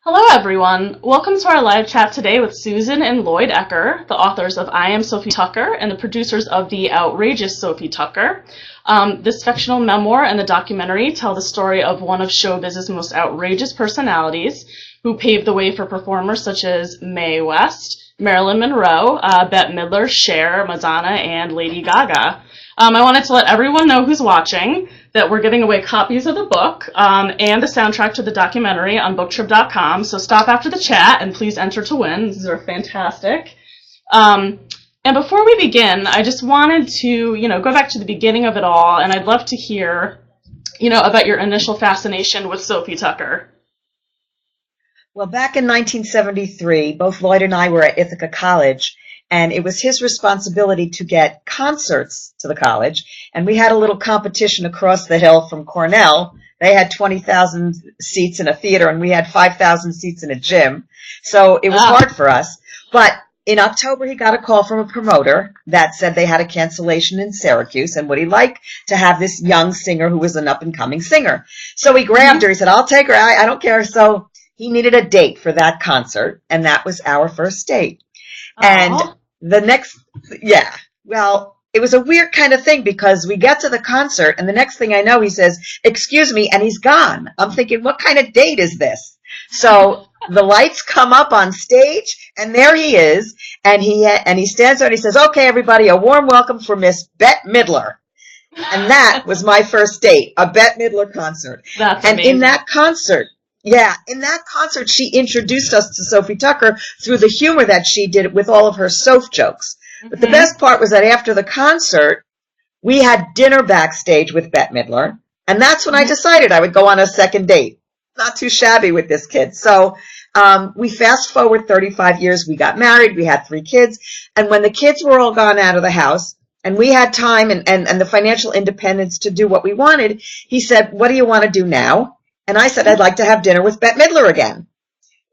Hello, everyone. Welcome to our live chat today with Susan and Lloyd Ecker, the authors of I Am Sophie Tucker and the producers of The Outrageous Sophie Tucker. This fictional memoir and the documentary tell the story of one of showbiz's most outrageous personalities who paved the way for performers such as Mae West, Marilyn Monroe, Bette Midler, Cher, Madonna, and Lady Gaga. I wanted to let everyone know who's watching that we're giving away copies of the book and the soundtrack to the documentary on BookTrib.com. So stop after the chat and please enter to win. These are fantastic. And before we begin, I just wanted to, go back to the beginning of it all, and I'd love to hear, about your initial fascination with Sophie Tucker. Well, back in 1973, both Lloyd and I were at Ithaca College, and it was his responsibility to get concerts to the college. And we had a little competition across the hill from Cornell. They had 20,000 seats in a theater, and we had 5,000 seats in a gym. So it was hard for us. But in October, he got a call from a promoter that said they had a cancellation in Syracuse, and would he like to have this young singer who was an up-and-coming singer. So he grabbed her. He said, I'll take her. I don't care. So he needed a date for that concert, and that was our first date. And the next, it was a weird kind of thing because we get to the concert and the next thing I know, he says, excuse me, and he's gone. I'm thinking, what kind of date is this? So the lights come up on stage and there he is. And he stands there and he says, okay, everybody, a warm welcome for Miss Bette Midler. And that was my first date, a Bette Midler concert. That's and amazing. In that concert, she introduced us to Sophie Tucker through the humor that she did with all of her Soph jokes. But the best part was that after the concert, we had dinner backstage with Bette Midler, and that's when I decided I would go on a second date. Not too shabby with this kid. So we fast forward 35 years. We got married. We had 3 kids. And when the kids were all gone out of the house, and we had time and the financial independence to do what we wanted, he said, what do you want to do now? And I said, I'd like to have dinner with Bette Midler again.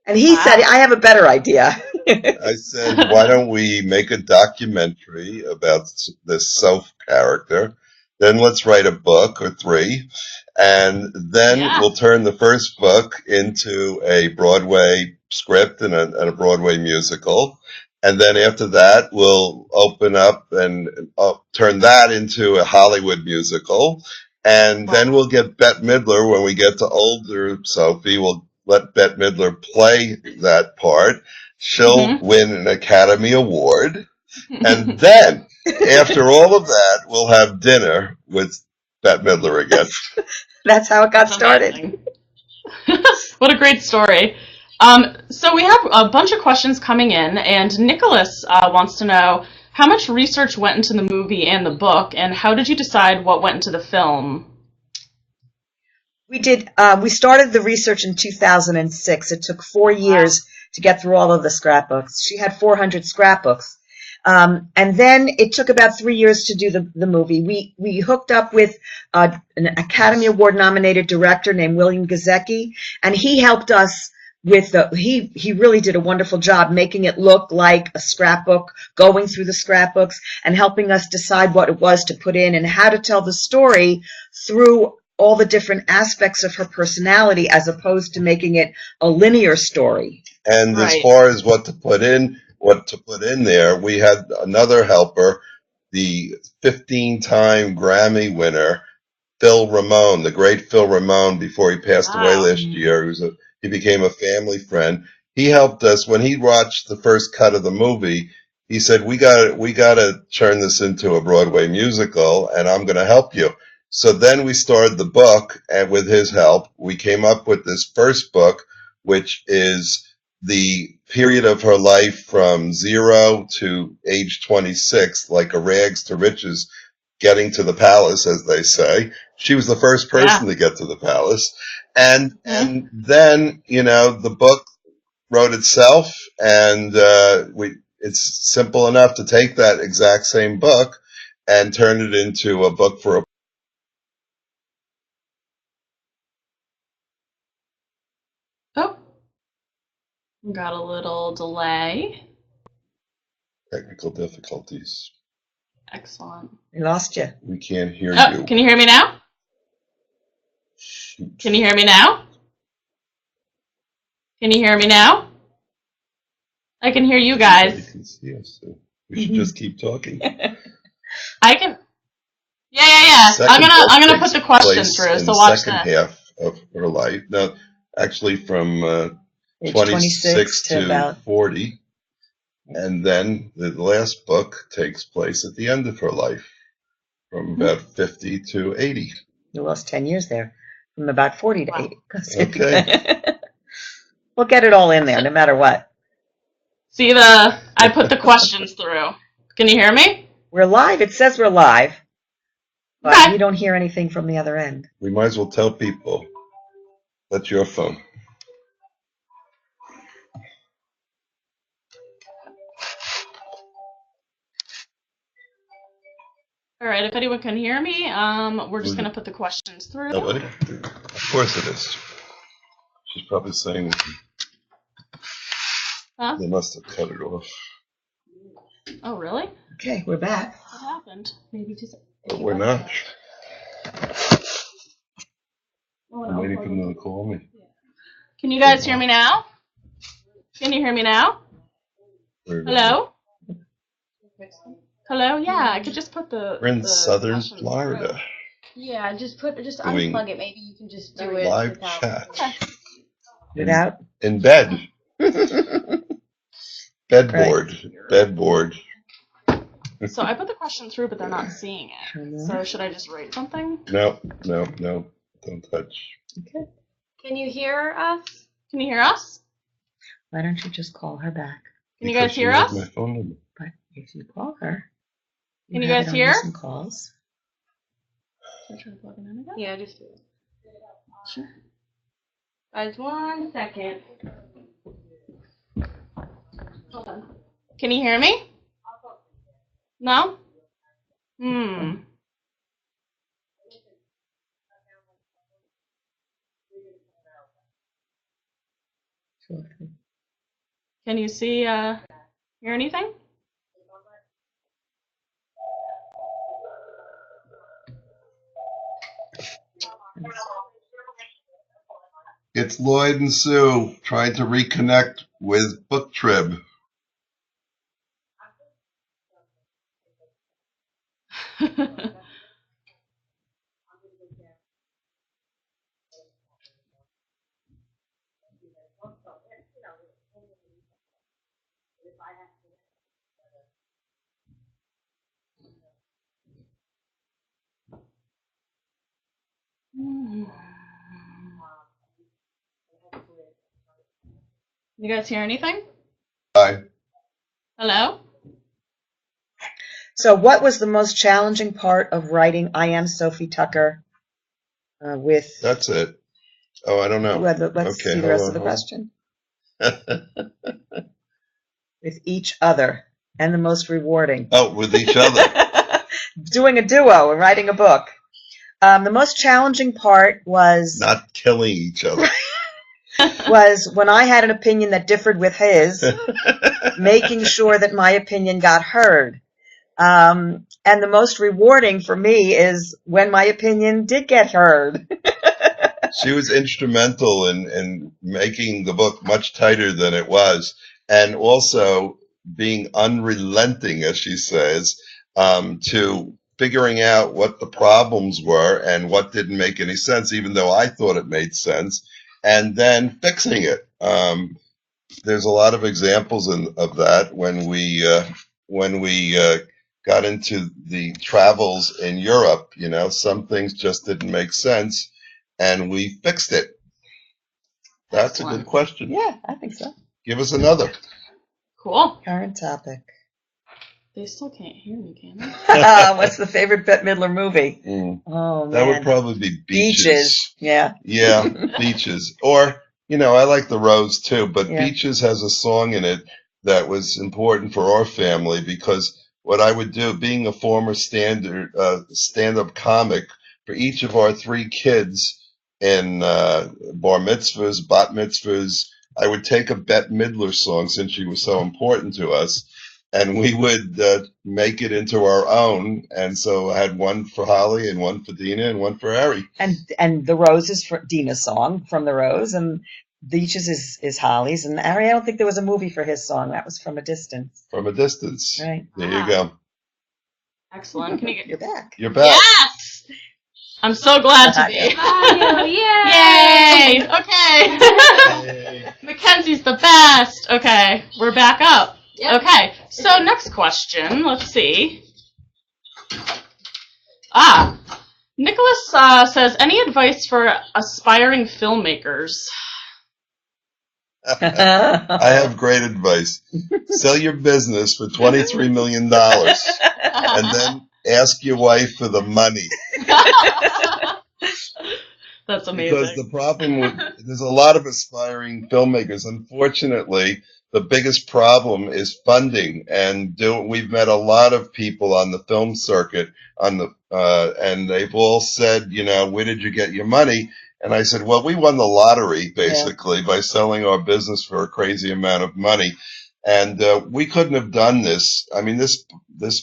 And he said, I have a better idea. I said, why don't we make a documentary about this Soph character? Then let's write a book or 3. And then we'll turn the first book into a Broadway script and a Broadway musical. And then after that, we'll open up and turn that into a Hollywood musical. And then we'll get Bette Midler when we get to older Sophie. We'll let Bette Midler play that part. She'll win an Academy Award. And then, after all of that, we'll have dinner with Bette Midler again. That's how it got started. What a great story. So we have a bunch of questions coming in, and Nicholas wants to know, how much research went into the movie and the book, and how did you decide what went into the film? We did. We started the research in 2006. It took 4 years to get through all of the scrapbooks. She had 400 scrapbooks. And then it took about 3 years to do the movie. We hooked up with an Academy Award nominated director named William Gazecki, and he helped us with he really did a wonderful job making it look like a scrapbook, going through the scrapbooks and helping us decide what it was to put in and how to tell the story through all the different aspects of her personality as opposed to making it a linear story. And as far as what to put in there, we had another helper, the 15-time Grammy winner, Phil Ramone, the great Phil Ramone, before he passed away last year. He became a family friend. He helped us when he watched the first cut of the movie. He said, we got to turn this into a Broadway musical, and I'm going to help you. So then we started the book, and with his help, we came up with this first book, which is the period of her life from 0 to age 26, like a rags to riches, getting to the palace, as they say. She was the first person to get to the palace. And then, the book wrote itself, and it's simple enough to take that exact same book and turn it into a book for a Got a little delay. technical difficulties. Excellent. We lost you. We can't hear you. Can you hear me now? Shoot. Can you hear me now? Can you hear me now? I can hear you You guys. can see us, so we should just keep talking. I can. Yeah. Second I'm gonna book put the takes question place through. in So the watch second this. half of her life. Now, actually, from Age 26 to to about 40, and then the last book takes place at the end of her life, from about 50 to 80. you lost 10 years there, from about 40 to Wow. 80. Okay. We'll get it all in there, no matter what. See I put the questions through. Can you hear me? We're live. It says we're live, but Okay. we don't hear anything from the other end. We might as well tell people that's your phone. All right. If anyone can hear me, we're just gonna put the questions through. Nobody? Of course it is. She's probably saying Huh? they must have cut it off. Oh, really? Okay, we're back. What happened? Maybe just. But we're not. Oh, I'm no. waiting for them to call me. Can you guys hear me now? Can you hear me now? Hello? Hello? Yeah, I could just put the. We're in the southern questions Florida. through. Yeah, just Doing unplug it. Maybe you can just do it Live without. chat. Okay. Without? In bed. Bedboard. So I put the question through, but they're not seeing it. So should I just write something? No. Don't touch. Okay. Can you hear us? Can you hear us? Why don't you just call her back? Can you guys Because she hear has us? my phone number. But if you call her, Can you have guys it on hear? Some calls. Should I try to plug it in again? Yeah, just do it. Sure. Guys, 1 second. Hold on. Can you hear me? No? Can you see, hear anything? It's Lloyd and Sue trying to reconnect with BookTrib. You guys hear anything? Hi. Hello? So what was the most challenging part of writing I Am Sophie Tucker with... That's it. Oh, I don't know. Let's Okay, see the rest of the question. With each other, and the most rewarding. Oh, with each other. Doing a duo and writing a book. The most challenging part was... Not killing each other. was when I had an opinion that differed with his, making sure that my opinion got heard. And the most rewarding for me is when my opinion did get heard. She was instrumental in making the book much tighter than it was, and also being unrelenting, as she says, to figuring out what the problems were and what didn't make any sense, even though I thought it made sense, and then fixing it. There's a lot of examples of that when we got into the travels in Europe. You know, some things just didn't make sense, and we fixed it. That's a good question. Yeah, I think so. Give us another. Cool. Current topic. They still can't hear me, can they? What's the favorite Bette Midler movie? Oh, man. That would probably be Beaches. Yeah. Yeah, Beaches. Or, you know, I like The Rose too, but Yeah. Beaches has a song in it that was important for our family, because what I would do, being a former stand-up comic, for each of our 3 kids in bar mitzvahs, bat mitzvahs, I would take a Bette Midler song, since she was so important to us, and we would make it into our own. And so I had one for Holly and one for Dina and one for Harry. And The Rose is for Dina's song, From the Rose, and Beaches is Holly's, and Harry, I don't think there was a movie for his song. That was From a Distance. From a Distance. Right. There you go. Excellent. Can you get... You're back. You're back. Yes! I'm so glad to be. Mario, yay! Yay! Okay. Mackenzie's the best. Okay, we're back up. Yep. Okay, so next question. Let's see. Nicholas says, any advice for aspiring filmmakers? I have great advice. Sell your business for $23 million and then ask your wife for the money. That's amazing. Because the problem there's a lot of aspiring filmmakers. Unfortunately, the biggest problem is funding. And we've met a lot of people on the film circuit and they've all said, where did you get your money? And I said, well, we won the lottery, basically, by selling our business for a crazy amount of money. And we couldn't have done this. I mean, this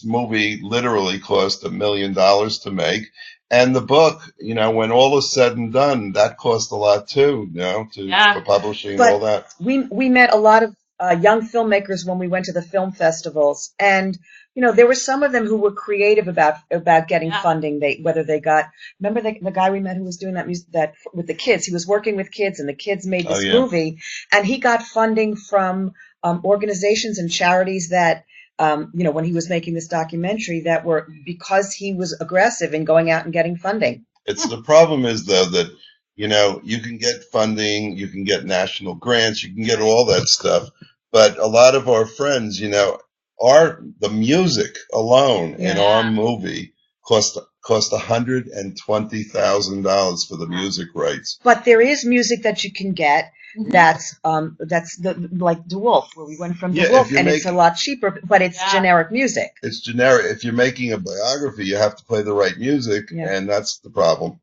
movie literally cost $1 million to make. And the book, when all is said and done, that cost a lot, too, for publishing and all that. We met a lot of young filmmakers when we went to the film festivals. And there were some of them who were creative about getting funding. Whether they got, remember the guy we met who was doing that music that with the kids. He was working with kids, and the kids made this movie, and he got funding from organizations and charities that when he was making this documentary that were because he was aggressive in going out and getting funding. The problem is though that you can get funding, you can get national grants, you can get all that stuff, but a lot of our friends, the music alone in our movie cost $120,000 for the music rights. But there is music that you can get that's like DeWolf, where we went from DeWolf, and it's a lot cheaper, but it's generic music. It's generic. If you're making a biography, you have to play the right music, and that's the problem.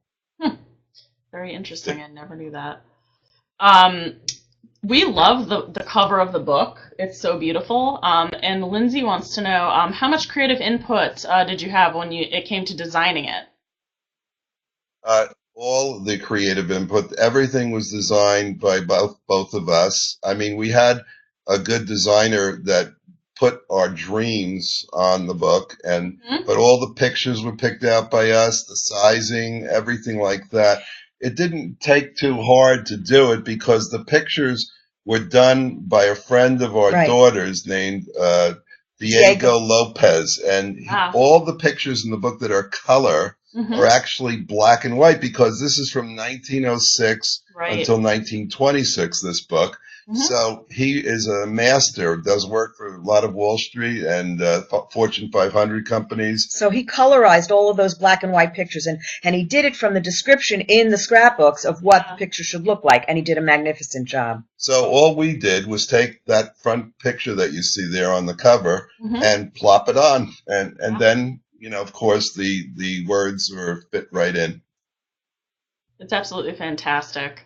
Very interesting. I never knew that. We love the cover of the book. It's so beautiful. And Lindsay wants to know, how much creative input did you have when it came to designing it? All the creative input. Everything was designed by both of us. I mean, we had a good designer that put our dreams on the book, but all the pictures were picked out by us, the sizing, everything like that. It didn't take too hard to do it because the pictures were done by a friend of our daughter's named Diego Lopez. And all the pictures in the book that are color are actually black and white because this is from 1906 until 1926, this book. So he is a master, does work for a lot of Wall Street and Fortune 500 companies. So he colorized all of those black and white pictures, and he did it from the description in the scrapbooks of what the picture should look like, and he did a magnificent job. So all we did was take that front picture that you see there on the cover and plop it on, and then, of course, the words were fit right in. It's absolutely fantastic.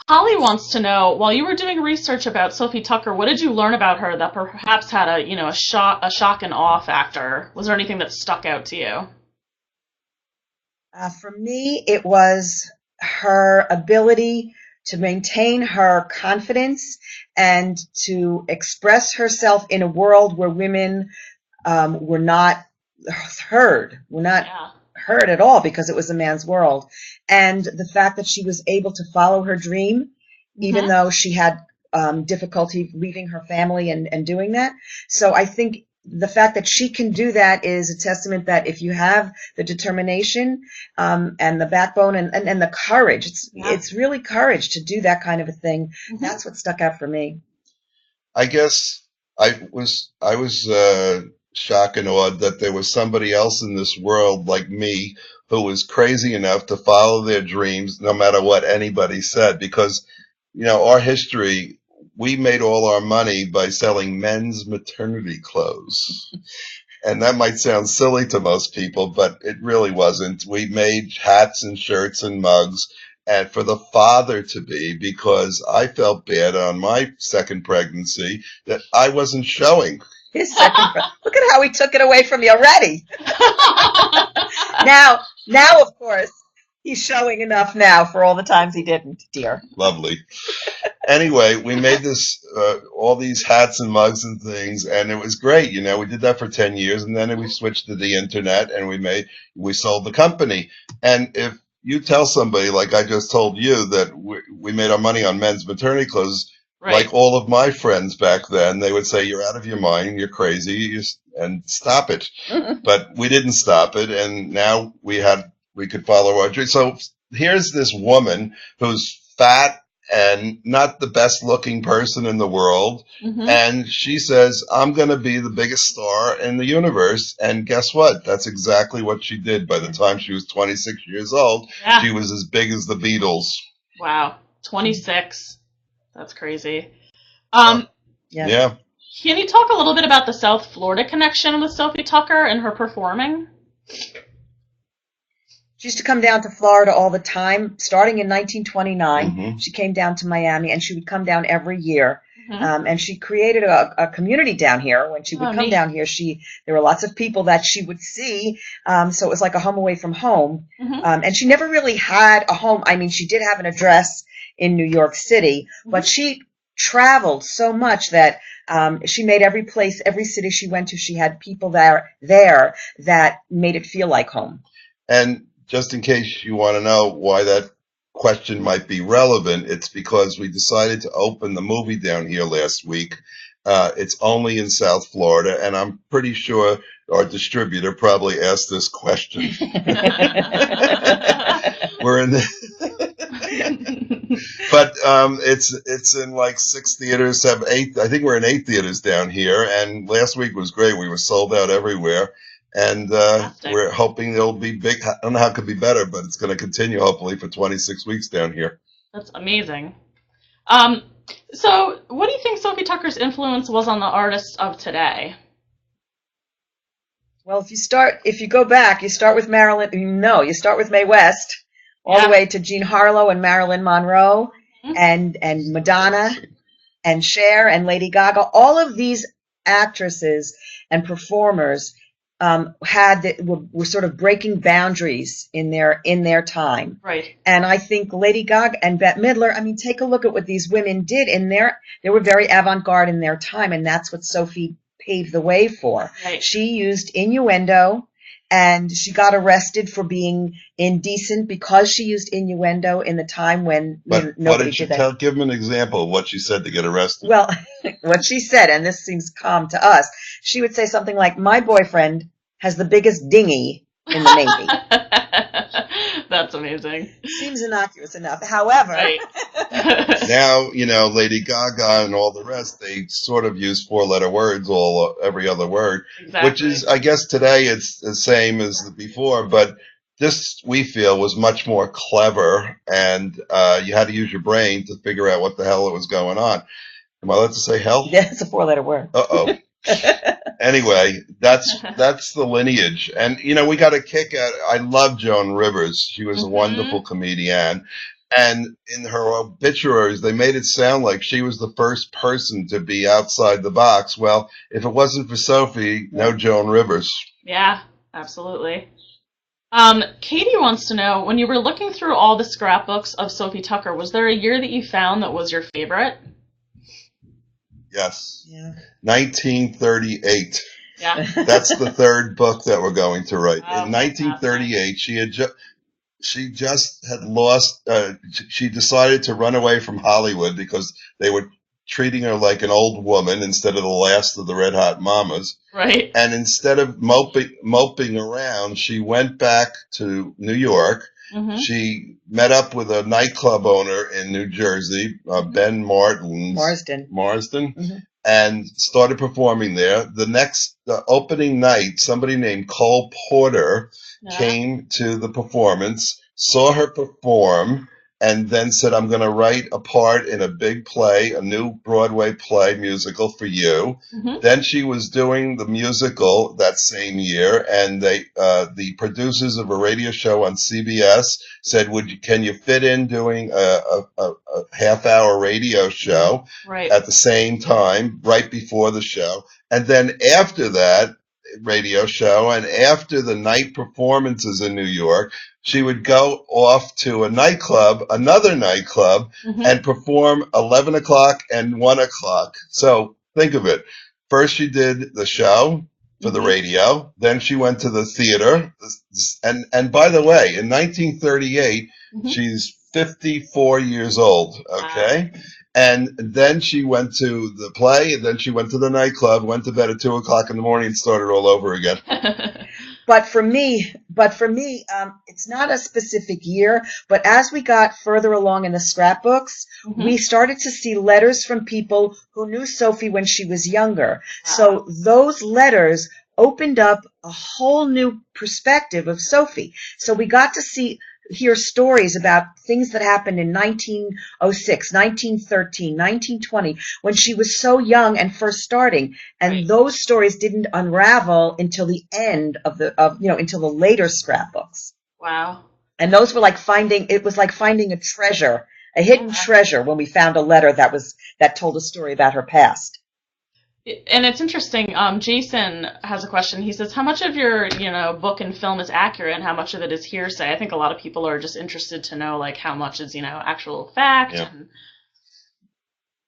Holly wants to know, while you were doing research about Sophie Tucker, what did you learn about her that perhaps had a shock and awe factor? Was there anything that stuck out to you? For me, it was her ability to maintain her confidence and to express herself in a world where women were not heard. Were not heard at all because it was a man's world. And the fact that she was able to follow her dream, even though she had difficulty leaving her family and doing that. So I think the fact that she can do that is a testament that if you have the determination and the backbone and the courage, it's really courage to do that kind of a thing. That's what stuck out for me. I guess I was shocked and awed that there was somebody else in this world like me who was crazy enough to follow their dreams no matter what anybody said, because our history, we made all our money by selling men's maternity clothes. And that might sound silly to most people, but it really wasn't. We made hats and shirts and mugs, and for the father to be, because I felt bad on my second pregnancy that I wasn't showing. His second look at how he took it away from you already. Now, of course, He's showing enough now for all the times he didn't, dear. Lovely. Anyway, we made this, all these hats and mugs and things, and it was great. You know, we did that for 10 years, and then we switched to the internet, and we sold the company. And if you tell somebody, like I just told you, that we made our money on men's maternity clothes, like all of my friends back then, they would say, "You're out of your mind, you're crazy, and stop it." But we didn't stop it, and now we could follow our dream. So here's this woman who's fat and not the best looking person in the world. And she says, "I'm going to be the biggest star in the universe." And guess what? That's exactly what she did. By the time she was 26 years old, she was as big as the Beatles. Wow. 26. That's crazy. Yeah. Can you talk a little bit about the South Florida connection with Sophie Tucker and her performing? She used to come down to Florida all the time. Starting in 1929, she came down to Miami, and she would come down every year. And she created a community down here. When she would come down here, there were lots of people that she would see. So it was like a home away from home. And she never really had a home. I mean, she did have an address in New York City, but she traveled so much that she made every city she went to, she had people there that made it feel like home. And just in case you want to know why that question might be relevant, it's because we decided to open the movie down here last week. It's only in South Florida, and I'm pretty sure our distributor probably asked this question. We're in but it's in like 6 theaters, 8. I think we're in 8 theaters down here, and last week was great. We were sold out everywhere. And we're hoping it'll be big. I don't know how it could be better, but it's going to continue, hopefully, for 26 weeks down here. That's amazing. So what do you think Sophie Tucker's influence was on the artists of today? Well, if you go back, you start with you start with Mae West, all the way to Jean Harlow and Marilyn Monroe, and Madonna, and Cher, and Lady Gaga. All of these actresses and performers were sort of breaking boundaries in their time. Right. And I think Lady Gaga and Bette Midler, I mean, take a look at what these women did they were very avant-garde in their time, and that's what Sophie paved the way for. Right. She used innuendo, and she got arrested for being indecent because she used innuendo in the time when nobody did that. Give them an example of what she said to get arrested. Well, what she said, and this seems calm to us, she would say something like, "My boyfriend has the biggest dinghy in the Navy." That's amazing. Seems innocuous enough. However, now, Lady Gaga and all the rest, they sort of use 4-letter words, every other word, which is, I guess today it's the same as before, but this, we feel, was much more clever, and you had to use your brain to figure out what the hell was going on. Am I allowed to say hell? Yeah, it's a 4-letter word. Uh-oh. Anyway, that's the lineage. And, we got a kick out. I love Joan Rivers. She was a wonderful comedian. And in her obituaries, they made it sound like she was the first person to be outside the box. Well, if it wasn't for Sophie, no Joan Rivers. Yeah, absolutely. Katie wants to know, when you were looking through all the scrapbooks of Sophie Tucker, was there a year that you found that was your favorite? Yes. Yeah. 1938. Yeah. That's the third book that we're going to write. Oh, in 1938, she just had lost. She decided to run away from Hollywood because they were treating her like an old woman instead of the last of the Red Hot Mamas. Right. And instead of moping around, she went back to New York. She met up with a nightclub owner in New Jersey, Ben Marsden, and started performing there. The opening night, somebody named Cole Porter came to the performance, saw her perform, and then said, "I'm going to write a part in a big play, a new Broadway play musical for you." Then she was doing the musical that same year, and the producers of a radio show on CBS said, "Can you fit in doing a half-hour radio show at the same time, right before the show?" And then after that, radio show, and after the night performances in New York, she would go off to another nightclub, and perform 11 o'clock and 1 o'clock. So think of it. First she did the show for the radio, then she went to the theater, and by the way, in 1938, she's 54 years old, okay? Wow. And then she went to the play, and then she went to the nightclub, went to bed at 2 o'clock in the morning, and started all over again. But for me, it's not a specific year, but as we got further along in the scrapbooks, we started to see letters from people who knew Sophie when she was younger. Wow. So those letters opened up a whole new perspective of Sophie. So we got to hear stories about things that happened in 1906, 1913, 1920, when she was so young and first starting. And those stories didn't unravel until the end until the later scrapbooks. Wow. And those were like finding a treasure, a hidden treasure, when we found a letter that told a story about her past. And it's interesting. Jason has a question. He says, how much of your, book and film is accurate and how much of it is hearsay? I think a lot of people are just interested to know, like, how much is, actual fact. Yeah.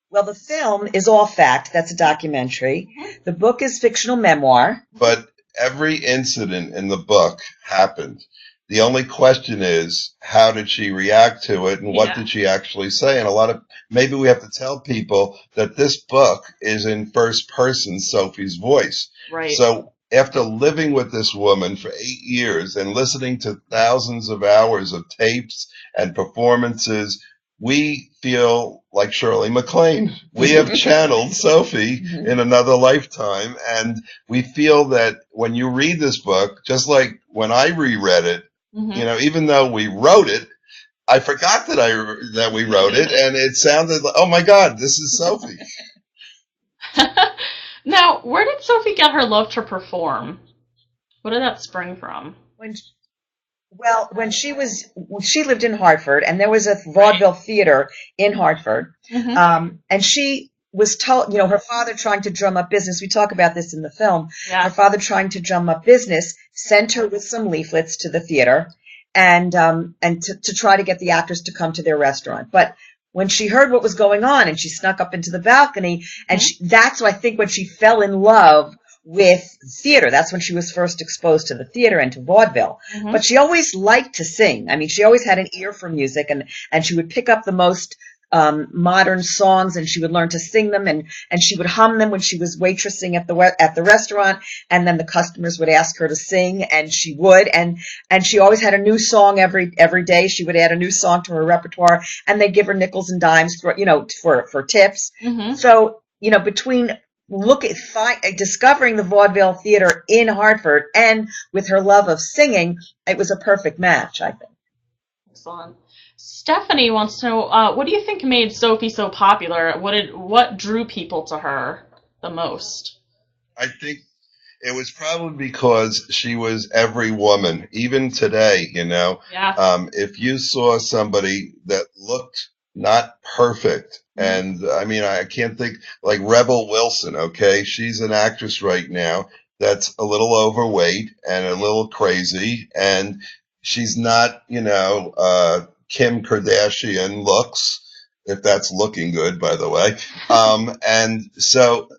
Well, the film is all fact. That's a documentary. The book is fictional memoir. But every incident in the book happened. The only question is, how did she react to it, and what did she actually say? And maybe we have to tell people that this book is in first person, Sophie's voice. Right. So after living with this woman for 8 years and listening to thousands of hours of tapes and performances, we feel like Shirley MacLaine. We have channeled Sophie in another lifetime, and we feel that when you read this book, just like when I reread it, even though we wrote it, I forgot that we wrote it, and it sounded like, oh my God, this is Sophie. Now, where did Sophie get her love to perform? What did that spring from? When she lived in Hartford, and there was a vaudeville theater in Hartford, and she was told, her father trying to drum up business. We talk about this in the film. Yeah. Her father trying to drum up business sent her with some leaflets to the theater, and to try to get the actors to come to their restaurant. But when she heard what was going on, and she snuck up into the balcony, and that's, I think, when she fell in love with theater. That's when she was first exposed to the theater and to vaudeville. But she always liked to sing. I mean, she always had an ear for music, and she would pick up the most modern songs, and she would learn to sing them, and she would hum them when she was waitressing at the restaurant, and then the customers would ask her to sing, and she would, and she always had a new song every day. She would add a new song to her repertoire, and they'd give her nickels and dimes for tips. So between discovering the vaudeville theater in Hartford and with her love of singing, it was a perfect match, I think. Excellent. Stephanie wants to know, what do you think made Sophie so popular? What drew people to her the most? I think it was probably because she was every woman, even today, Yeah. If you saw somebody that looked not perfect, and I mean, I can't think, like Rebel Wilson, okay? She's an actress right now that's a little overweight and a little crazy, and she's not, Kim Kardashian looks, if that's looking good, by the way. And so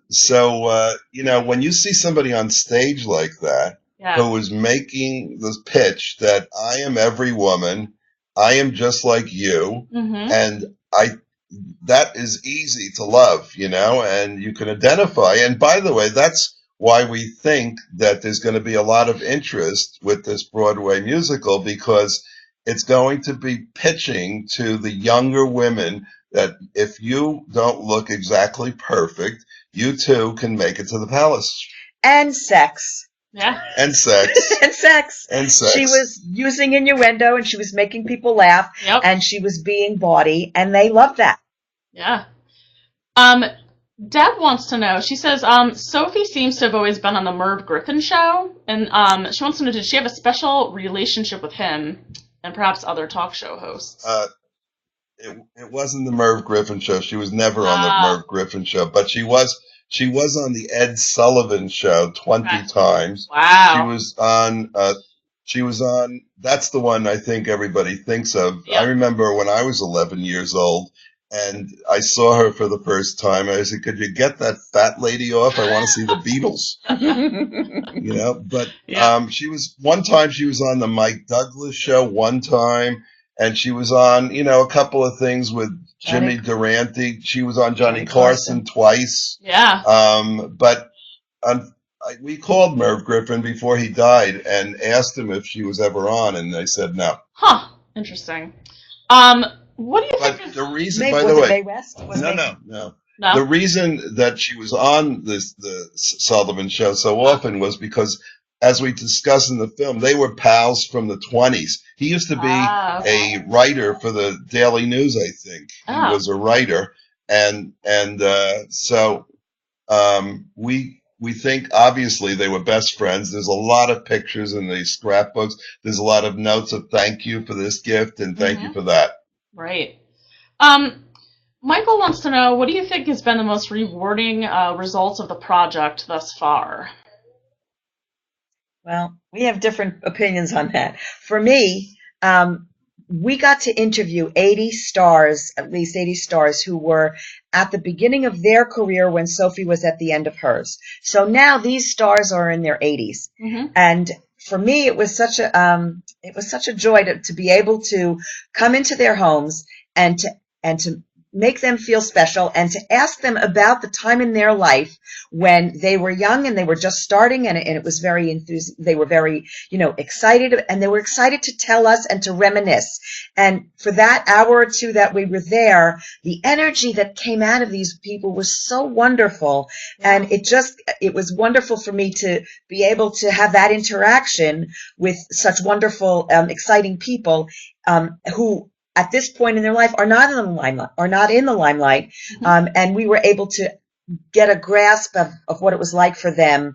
when you see somebody on stage like that, who is making this pitch that I am every woman, I am just like you, and that is easy to love, and you can identify. And by the way, that's why we think that there's going to be a lot of interest with this Broadway musical, because it's going to be pitching to the younger women that if you don't look exactly perfect, you too can make it to the palace. And sex. Yeah. And sex. And sex. And sex. She was using innuendo, and she was making people laugh, and she was being bawdy, and they loved that. Yeah. Deb wants to know, she says, Sophie seems to have always been on the Merv Griffin show, and she wants to know, did she have a special relationship with him and perhaps other talk show hosts? It wasn't the Merv Griffin show. She was never on the Merv Griffin show, but she was She was on the Ed Sullivan Show 20 times. Wow. She was on, that's the one I think everybody thinks of. Yep. I remember when I was 11 years old and I saw her for the first time. I said, could you get that fat lady off? I want to see the Beatles. But she was on the Mike Douglas Show one time, and she was on, a couple of things with Jimmy Durante. She was on Johnny Carson twice. Yeah. But we called Merv Griffin before he died and asked him if she was ever on, and they said no. Huh. Interesting. What do you think? But the reason, May, by was the it way, Mae West? no. The reason that she was on the Sullivan Show so often was because, as we discuss in the film, they were pals from the 20s. He used to be a writer for the Daily News, I think. He was a writer, and so we think obviously they were best friends. There's a lot of pictures in these scrapbooks. There's a lot of notes of thank you for this gift and thank you for that. Right. Michael wants to know, what do you think has been the most rewarding results of the project thus far? Well, we have different opinions on that. For me, we got to interview 80 stars, at least 80 stars, who were at the beginning of their career when Sophie was at the end of hers. So now these stars are in their 80s. And for me, it was such a joy to be able to come into their homes and to make them feel special and to ask them about the time in their life when they were young and they were just starting, and it was very they were very, excited, and they were excited to tell us and to reminisce. And for that hour or two that we were there, the energy that came out of these people was so wonderful. And it was wonderful for me to be able to have that interaction with such wonderful, exciting people, who at this point in their life are not in the limelight, and we were able to get a grasp of what it was like for them,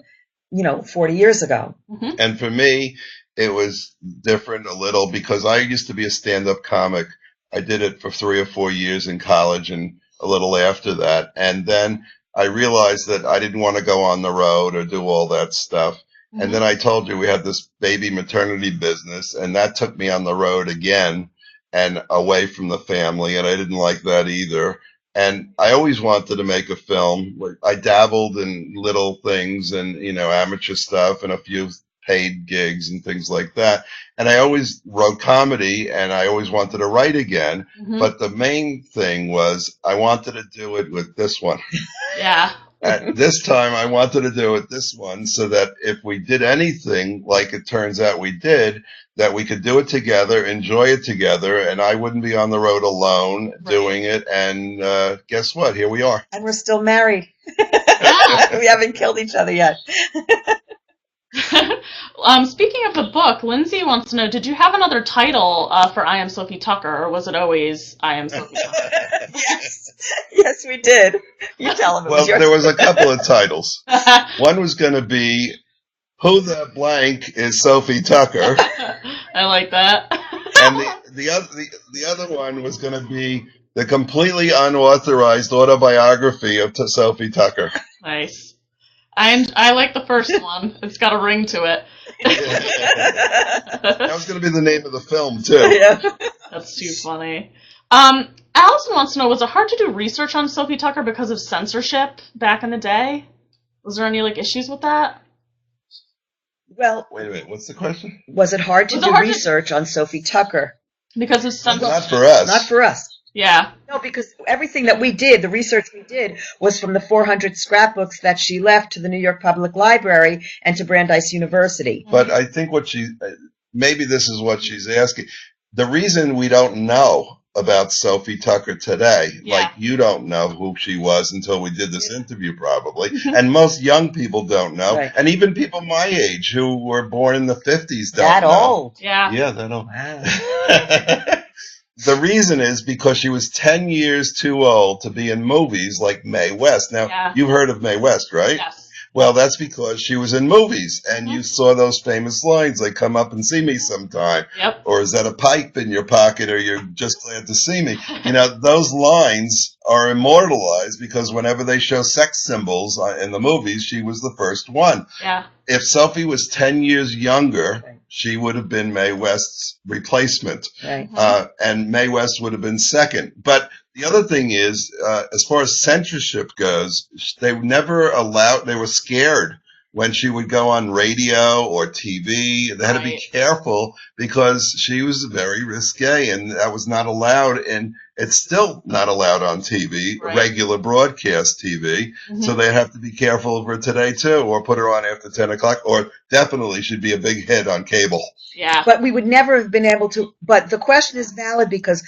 40 years ago. And for me, it was different a little because I used to be a stand-up comic. I did it for 3 or 4 years in college and a little after that. And then I realized that I didn't want to go on the road or do all that stuff. And then I told you we had this baby maternity business, and that took me on the road again and away from the family, and I didn't like that either. And I always wanted to make a film. I dabbled in little things and, amateur stuff and a few paid gigs and things like that. And I always wrote comedy, and I always wanted to write again. But the main thing was I wanted to do it with this one. Yeah. At this time, I wanted to do it this one so that if we did anything, like it turns out we did, that we could do it together, enjoy it together, and I wouldn't be on the road alone doing it. And guess what? Here we are. And we're still married. We haven't killed each other yet. Speaking of the book, Lindsay wants to know, did you have another title for I Am Sophie Tucker, or was it always I Am Sophie Tucker? Yes, we did. You tell them. Well, there was a couple of titles. One was going to be Who the Blank is Sophie Tucker? I like that. And the other one was going to be The Completely Unauthorized Autobiography of Sophie Tucker. Nice. I like the first one. It's got a ring to it. That was going to be the name of the film, too. Yeah. That's too funny. Allison wants to know, was it hard to do research on Sophie Tucker because of censorship back in the day? Was there any issues with that? Well, wait a minute. What's the question? Was it hard to do research on Sophie Tucker? Because of censorship. Not for us. Not for us. Yeah. No, because everything that we did, the research we did, was from the 400 scrapbooks that she left to the New York Public Library and to Brandeis University. But I think maybe this is what she's asking. The reason we don't know about Sophie Tucker today, like you don't know who she was until we did this interview probably, and most young people don't know, and even people my age who were born in the 50s don't know. That old? Yeah. Yeah, that old. Wow. The reason is because she was 10 years too old to be in movies like Mae West. Now, you've heard of Mae West, right? Yes. Well, that's because she was in movies, and you saw those famous lines like, come up and see me sometime. Yep. Or is that a pipe in your pocket, or you're just glad to see me? Those lines are immortalized because whenever they show sex symbols in the movies, she was the first one. Yeah. If Sophie was 10 years younger, Right. she would have been Mae West's replacement. Right. And Mae West would have been second. But the other thing is, as far as censorship goes, they were scared when she would go on radio or TV. They had to be careful because she was very risque, and that was not allowed. And it's still not allowed on TV, regular broadcast TV. So they have to be careful of her today too, or put her on after 10 o'clock, or definitely should be a big hit on cable. Yeah. But we would never have been able to. But the question is valid because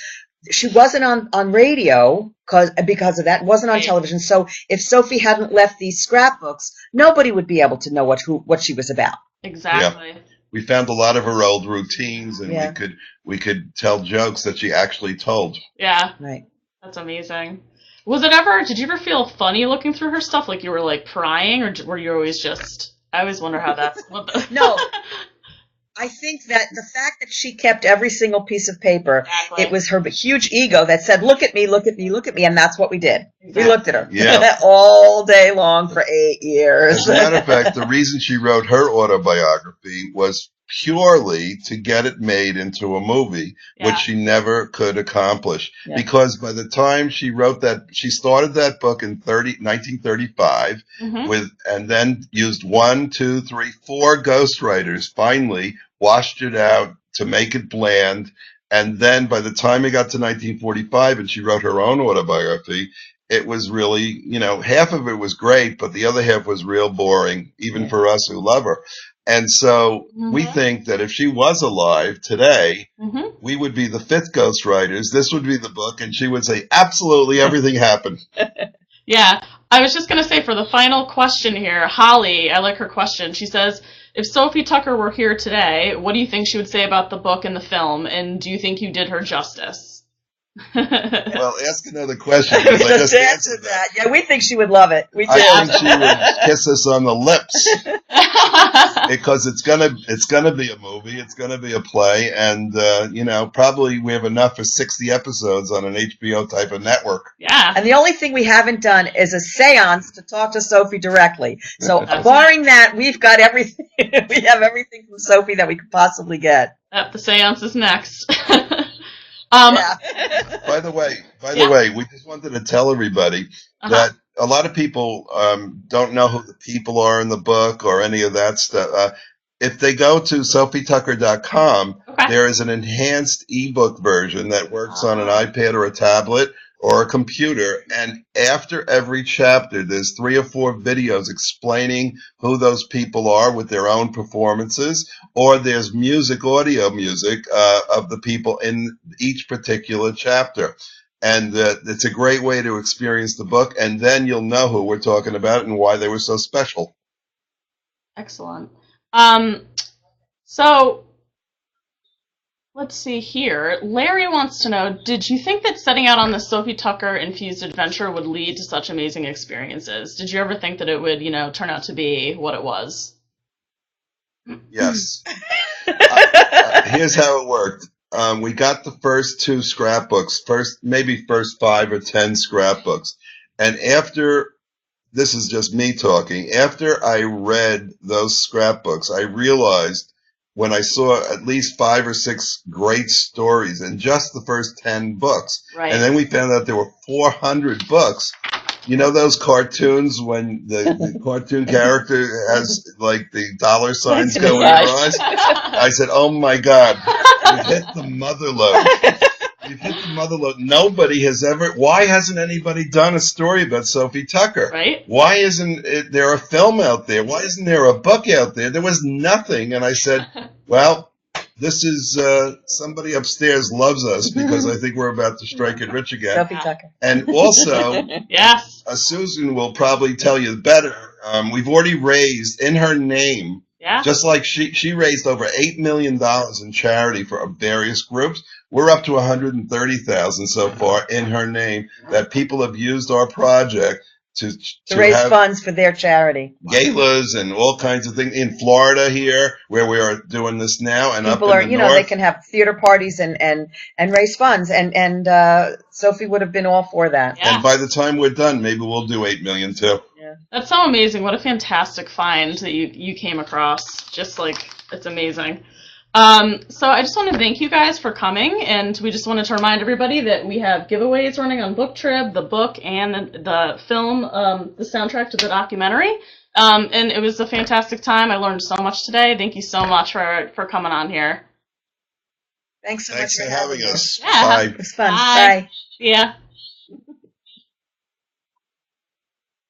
she wasn't on radio because of that, wasn't on television. So if Sophie hadn't left these scrapbooks, nobody would be able to know what she was about. Exactly. Yeah. We found a lot of her old routines, and we could tell jokes that she actually told. Yeah. Right. That's amazing. Did you ever feel funny looking through her stuff? Like you were like prying, or were you always just, I always wonder how that's. No. I think that the fact that she kept every single piece of paper, it was her huge ego that said, look at me, look at me, look at me, and that's what we did. Exactly. We looked at her all day long for 8 years. As a matter of fact, the reason she wrote her autobiography was purely to get it made into a movie, which she never could accomplish. Yeah. Because by the time she wrote that, she started that book in 1935 and then used 1, 2, 3, 4 ghostwriters, finally washed it out to make it bland. And then by the time it got to 1945 and she wrote her own autobiography, it was really, half of it was great, but the other half was real boring, even for us who love her. And so we think that if she was alive today, we would be the 5th ghostwriters. This would be the book, and she would say, absolutely everything happened. Yeah. I was just going to say, for the final question here, Holly, I like her question. She says, if Sophie Tucker were here today, what do you think she would say about the book and the film, and do you think you did her justice? Well, ask another question. I just answered that. Yeah, we think she would love it. We do. I think she would kiss us on the lips because it's gonna be a movie. It's gonna be a play, and probably we have enough for 60 episodes on an HBO type of network. Yeah. And the only thing we haven't done is a seance to talk to Sophie directly. So, barring that, we've got everything. We have everything from Sophie that we could possibly get. The seance is next. By the way, we just wanted to tell everybody that a lot of people don't know who the people are in the book or any of that stuff. If they go to sophietucker.com, there is an enhanced ebook version that works on an iPad or a tablet or a computer, and after every chapter, there's 3 or 4 videos explaining who those people are with their own performances, or there's audio music of the people in each particular chapter. And it's a great way to experience the book, and then you'll know who we're talking about and why they were so special. Excellent. So let's see here. Larry wants to know, did you think that setting out on the Sophie Tucker-infused adventure would lead to such amazing experiences? Did you ever think that it would, turn out to be what it was? Yes. Here's how it worked. We got the first 2 scrapbooks, first 5 or 10 scrapbooks. And after, this is just me talking, after I read those scrapbooks, I realized when I saw at least 5 or 6 great stories in just the first 10 books. Right. And then we found out there were 400 books. You know those cartoons when the cartoon character has like the dollar signs go in their eyes? I said, oh my God, we've hit the mother lode. We've hit the mother lode. Why hasn't anybody done a story about Sophie Tucker? Right. Why isn't there a film out there? Why isn't there a book out there? There was nothing. And I said, well, this is somebody upstairs loves us because I think we're about to strike it rich again. Sophie Tucker. And also, yes, Susan will probably tell you better. We've already raised in her name, just like she raised over $8 million in charity for various groups. We're up to $130,000 so far in her name that people have used our project to raise funds for their charity. Galas and all kinds of things in Florida here, where we are doing this now, and people up in the north. They can have theater parties and raise funds, and Sophie would have been all for that. Yeah. And by the time we're done, maybe we'll do 8 million too. Yeah. That's so amazing. What a fantastic find that you came across. Just like, it's amazing. So I just want to thank you guys for coming, and we just wanted to remind everybody that we have giveaways running on BookTrib, the book, and the film, the soundtrack to the documentary. And it was a fantastic time. I learned so much today. Thank you so much for coming on here. Thanks so much for having us. Yeah. Bye. It was fun. Bye. Bye. Yeah.